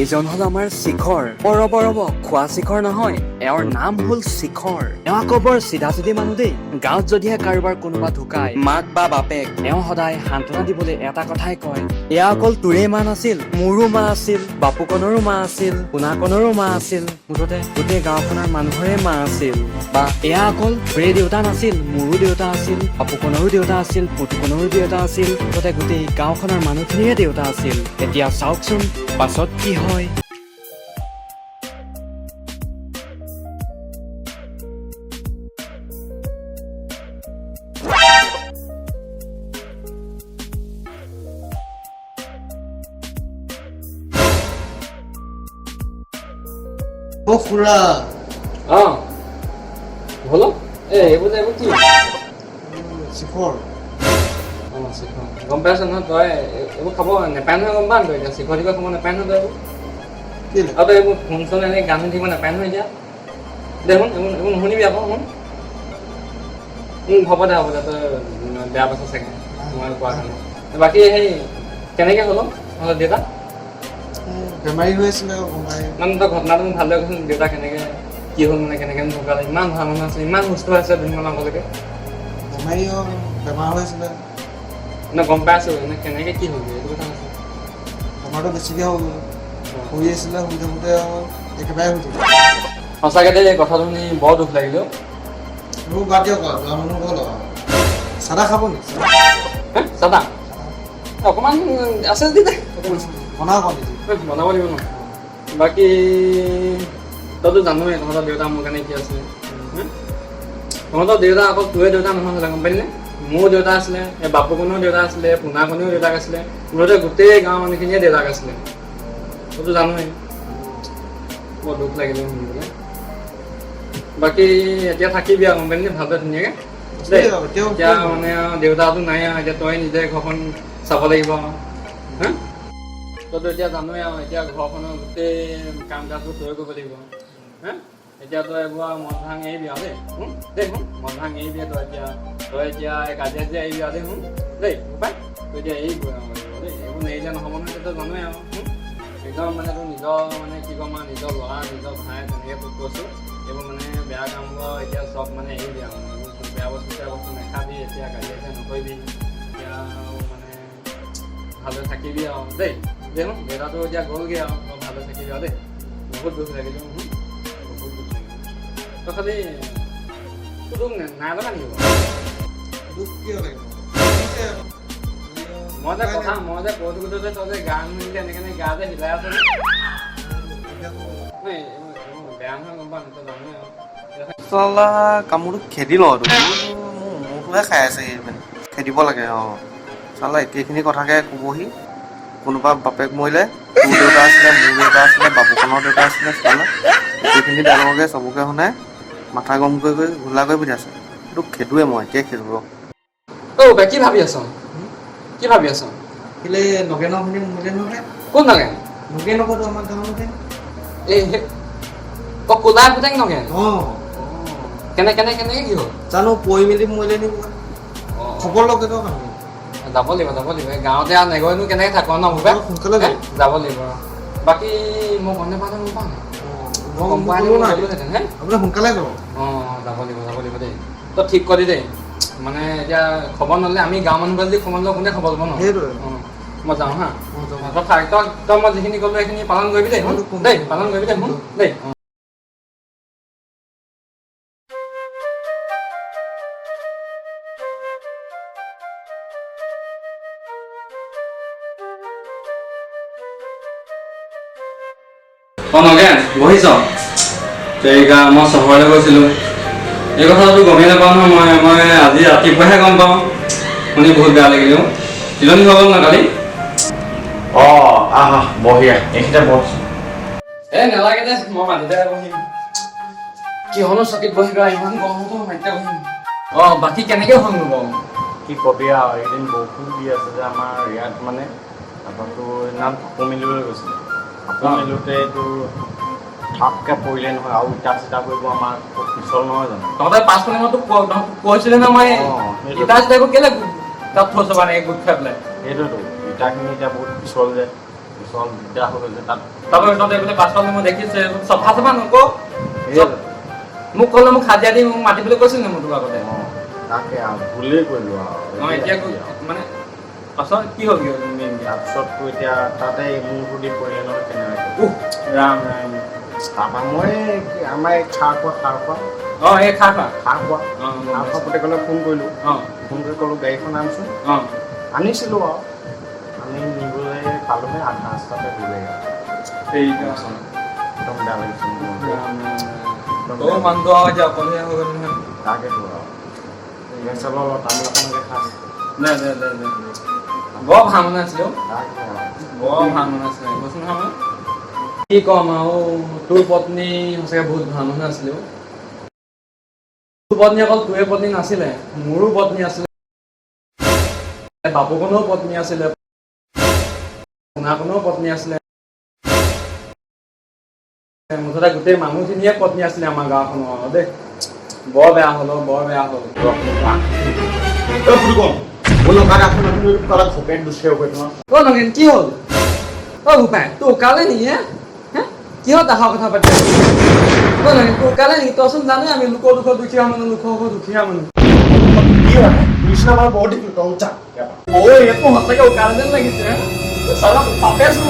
এইজন হল আমাৰ শিখৰ। ৰব ৰব, খোৱা শিখৰ নহয়, এওঁৰ নাম হল শিখৰ। এওঁ আকৌ বৰ চিধা চিধি মানুহ দেই। গাঁৱত যদিহে কাৰোবাৰ কোনোবা ঢুকায়, মাক বা বাপেক, এওঁ সদায় সান্তনা দিবলৈ এটা কথাই কয়, এয়া অকল তোৰে মা নাছিল, মোৰো মা আছিল, বাপুকণৰো মা আছিল, পোনাকণৰো মা আছিল, মুঠতে গোটেই গাঁওখনৰ মানুহৰে মা আছিল। বা এয়া অকল তোৰে দেউতা নাছিল, মোৰো দেউতা আছিল, বাপুকণৰো দেউতা আছিল, পুতুকণৰো দেউতা আছিল, মুঠতে গোটেই গাঁওখনৰ মানুহখিনিৰে দেউতা আছিল। এতিয়া চাওকচোন পাছত কি হয়। ও খুৰা হলো এইবোৰ কি শিখৰ গম পাইছ নহয় তই এইবোৰ খাব নাপায় নহয়, গম পাৱ তই এতিয়া শিখৰ টিখৰ খাব নাপায় নহয় তই কেলে আৰু তই এইবোৰ ফোন চোন এনেকৈ গান শুনি থাকিব নাপায় নহয় এতিয়া দেখোন এইবোৰ নুশুনিবি আকৌ শুন হ'ব দে তই বেয়া পাইছ চাগে মই কোৱা কাৰণে। বাকী সেই কেনেকৈ হ'লো দেউতা বেমাৰী হৈ আছিলে মানে তই ঘটনাটো মোক ভালদৰে কৈছোন, দেউতা কেনেকৈ কি হ'ল মানে কেনেকৈ ঢুকালে, ইমান ভাল মানুহ আছে, ইমান সুস্থ হৈ আছে দুদিনমান আগলৈকে, বেমাৰী বেমাৰ হৈ আছিলে, মানে গম পাই আছোঁ মানে কেনেকৈ কি হ'ল এইটো কথা কৈছোঁ। বেমাৰটো বেছিকৈ হৈ গ'ল, শুই আছিলে, শুই থাকোঁতে একেবাৰে হৈ থাকিলে। সঁচাকৈ দেই কথাটো শুনি বৰ দুখ লাগিলেও। এইবোৰ বাদ দিয়ক আৰু ল'ৰা মানুহ ঘৰ লগা চাদা খাব নেকি? চাদা অকণমান আছে যদি দে বনাব নেকি? বনাব লাগিব ন। বাকী তইতো জানোৱেই তহঁতৰ দেউতা মোৰ কাৰণে কি আছিলে, তহঁতৰ দেউতা অকল তোৰে দেউতা নহয় হ'লে গম পালিনে, মোৰ দেউতা আছিলে, এই বাপুকণৰো দেউতা আছিলে, পোনাকণেও দেউতাক আছিলে, মুঠতে গোটেই গাঁৱৰ মানুহখিনিয়ে দেউতাক আছিলে, তইতো জানোৱেই। বৰ দুখ লাগিলে শুনিবলৈ। বাকী এতিয়া থাকিবি আৰু গম পালিনে ভালদৰে ধুনীয়াকৈ দেই। এতিয়া মানে দেউতাটো নাই আৰু এতিয়া তই নিজে ঘৰখন চাব লাগিব আৰু হা, তইতো এতিয়া জানোৱেই আৰু এতিয়া ঘৰখনৰ গোটেই কাম কাজবোৰ তই কৰিব লাগিব হা। এতিয়া তই এইবোৰ আৰু মদ ভাং এৰিবি আৰু দেই দেই শুন, মদ ভাং এৰিবি তই এতিয়া কাজিয়া যে এৰিবি আৰু দেই শুন দেই পাই, তই এতিয়া এৰিবি আৰু দেই, এইবোৰ নেৰিলে নহ'ব নহয়, তই জানোৱেই আৰু একদম মানে তোৰ নিজৰ মানে কি ক'ম আৰু নিজৰ ল'ৰা নিজৰ ভাই তেনেকৈ তোক কৈছোঁ, এইবোৰ মানে বেয়া কামবোৰ এতিয়া চব মানে এৰিবি আৰু বেয়া বস্তু নাখাবি, এতিয়া কাজিয়া নকৰিবি, এতিয়া মানে ভালদৰে থাকিবি আৰু দেই দেই দেউতাটো এতিয়া গ'লগৈ আৰু তই ভালদৰে থাকিবি আৰু দেই। বহুত দুখ লাগিলে বহুত দুখ লাগিলে। তই খালি তোক নাই লগা নেকি দুখ কিয় লাগিব? মই যে কৈ থাকোঁতে যে তই যে গান শুনি এনেকৈ গা যে হিলাই আছ বেয়া নহয় গম পাৱ তই জানোৱেই আৰু চলা কামোৰটো খেদি লওঁ, মোৰটোহে খাই আছে খেদিব লাগে। চালা একেখিনি কথাকে ক'বহি, কোনোবা বাপেক মৰিলে তোৰ দেউতা আছিলে, মোৰ দেউতা আছিলে, বাপুকণৰ দেউতা আছিলে, চালা একেখিনি ডাঙৰকৈ চবকে শুনাই মাথা গৰম কৰি ঘোলা কৰি পঠিয়াইছে। তোক খেদোৱে মই এতিয়াই খেদো ৰ। কি ভাবি আছ কি ভাবি আছ? কেলে নগেনৰ শুনি মোলে নহয়, কোন নগেন? নগেন নকৰো আমাৰ গাঁৱৰ নগেন। এই কোলা পুতেক নগেন? কেনেকৈ কি হ'ল জানো পৰি মেলি মৰিলে নি খবৰ লগে ন আমি যাব লাগিব গাঁৱতে আৰু নেগৈনো কেনেকৈ থাকো ন ভূপে, সোনকালে যাব লাগিব। বাকী মই গম নাপাওঁ গম পাওঁ আপুনি সোনকালে যাব। যাব লাগিব দেই, তই ঠিক কৰি দেই, মানে এতিয়া খবৰ নল'লে আমি গাঁৱৰ মানুহবোৰে যদি খবৰ নলওঁ কোনে খবৰ ল'ব ন। সেইটোৱে মই যাওঁ হা, তই মই যিখিনি ক'লোঁ সেইখিনি পালন কৰিবি দেই পালন কৰিবি দেই দেই। নগেন বহিছ তেৰিকা, মই চহৰলৈ গৈছিলোঁ, এই কথাটো গমেই নাপাওঁ নহয়, মই আজি ৰাতিপুৱাহে গম পাওঁ, শুনি বহুত বেয়া লাগিলেও। তিলনি হৈ গ'ল ন কালি? আহ বঢ়িয়া, এইখিনিতে বহ। নালাগে দে, মই মাটিতে বহিম। কিয়নো চকীত বহিবা, ইমান গৰমতো মাটিতে বহিম। বাকী কেনেকৈ হ'লনো বাৰু? কি কবি আৰু এইদিন বৰষুণ দি আছে যে আমাৰ ইয়াত মানে, তাৰপৰাতো সেইদিনা কাপোৰ মেলিবলৈ গৈছিলে, কাপোৰ মেলোঁতে তোৰ ঠাপকৈ পৰিলে নহয়, আৰু ইটা চিটা কৰিব আমাৰ খুব পিছল নহয় জানো। তহঁতে 5 মিনিট মই তোক কৈছিলে ন, মই ইটা চিটাবোৰ কেলৈ তাত থৈছ মানে গোট খাই পেলাই? সেইটোতো ইটাখিনি এতিয়া বহুত পিছল যে, পিছত দিগদাৰ হ'ল যে তাত তাৰপৰা তহঁতে বোলে পাছফালে মই দেখিছে চফা চফা নকওঁ মোক ক'লে মোক হাজিৰা দি মোক মাতিবলৈ কৈছিল নে মোৰ তোৰ আগতে তাকে আৰু ভুলেই কৰিলোঁ আৰু এতিয়া মানে পাছত কি হ'ল মেইন তাৰপিছততো এতিয়া তাতে মোৰ সুধি পৰিলে নহয় কেনেবাকৈ ৰাম ৰাম তাৰপৰা মই আমাৰ এই খাৰ খোৱা অঁ এই খা খা খাৰ খোৱা পুতেকলৈ ফোন কৰিলোঁ অঁ ফোন কৰি ক'লোঁ গাড়ীখন আনিছোঁ অঁ আনিছিলোঁ আৰু আনি নিবলৈ পালোঁহে আধা ৰাস্তাতে গ'লে একদম বেয়া লাগিছে মোৰ মানুহটো আৰু এতিয়া অকলীয়া হৈ গ'ল নহয় তাকেতো আৰু চলো তামোল এখনকে খাই দে বৰ ভাল মানে আছিলে তাকে আৰু বৰ ভাল মানে আছিলে কৈছোঁ নহয় মই কি ক'ম আৰু তোৰ পত্নী সঁচাকৈ বহুত ভাল মানুহ আছিলে তোৰ পত্নী অকল তোৰে পত্নী নাছিলে মোৰো পত্নী আছিলে বাপুকণৰো পত্নী আছিলে সোণাকণৰো পত্নী আছিলে মুঠতে গোটেই মানুহখিনিয়ে পত্নী আছিলে আমাৰ গাঁওখনৰ দেই বৰ বেয়া হ'ল বৰ বেয়া হ'ল অ' নগেন কি হ'ল অ' ভূপাই তোৰ কালে নি হে কিহত আহা কথা পাতি অ' নগেন তোৰ কালে নেকি তইচোন জানোৱেই আমি লোকৰ দুখৰ দুখীয়া মানুহ লোকৰ দুখীয়া মানুহ ঐ একো সঁচাকে উকাল যেন লাগিছে চালা পাপে আছো